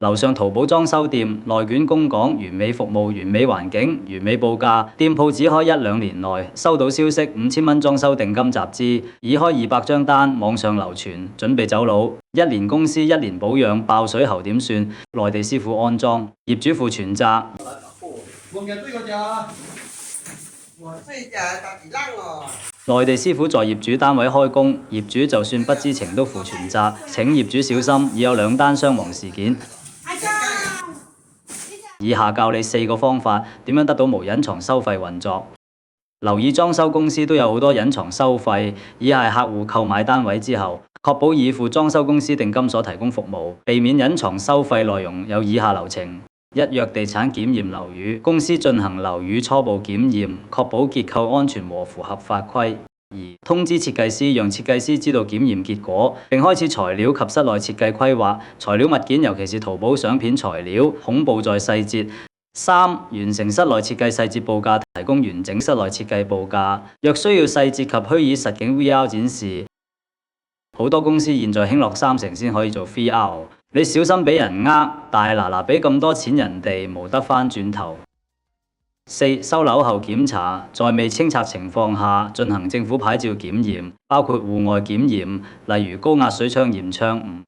樓上淘寶裝修店，內卷供港，完美服務、完美環境、完美報價，店鋪只開1-2年內收到消息5000蚊裝修定金集資，已開200張單，網上流傳，準備走佬。1年公司1年保養，爆水喉點算？內地師傅安裝，業主負全責。內地師傅在業主單位開工，業主就算不知情都負全責，請業主小心，已有2單傷亡事件。以下教你4個方法，點樣得到無隱藏收費運作。留意裝修公司都有好多隱藏收費，以下係客戶購買單位之後，確保已付裝修公司定金所提供服務，避免隱藏收費內容有以下流程：1、約地產檢驗樓宇，公司進行樓宇初步檢驗，確保結構安全和符合法規。2、通知設計師，讓設計師知道檢驗結果，並開始材料及室內設計規劃。材料物件尤其是淘寶相片材料，恐怖在細節。3、完成室內設計細節報價，提供完整室內設計報價。若需要細節及虛擬實景 VR 展示，好多公司現在興落3成先可以做 VR， 你小心俾人呃，大嗱俾咁多錢人哋，冇得返轉頭。4、收樓後檢查，在未清拆情況下進行政府牌照檢驗，包括戶外檢驗，例如高壓水槍驗窗。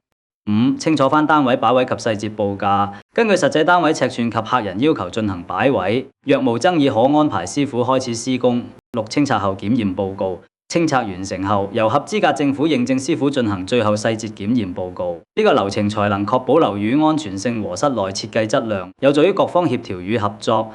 5、清楚返單位擺位及細節報價，根據實際單位尺寸及客人要求進行擺位，若無爭議可安排師傅開始施工。6、清拆後檢驗報告，清拆完成後由合資格政府認證師傅進行最後細節檢驗報告，呢個流程才能確保樓宇安全性和室內設計質量，有助於各方協調與合作。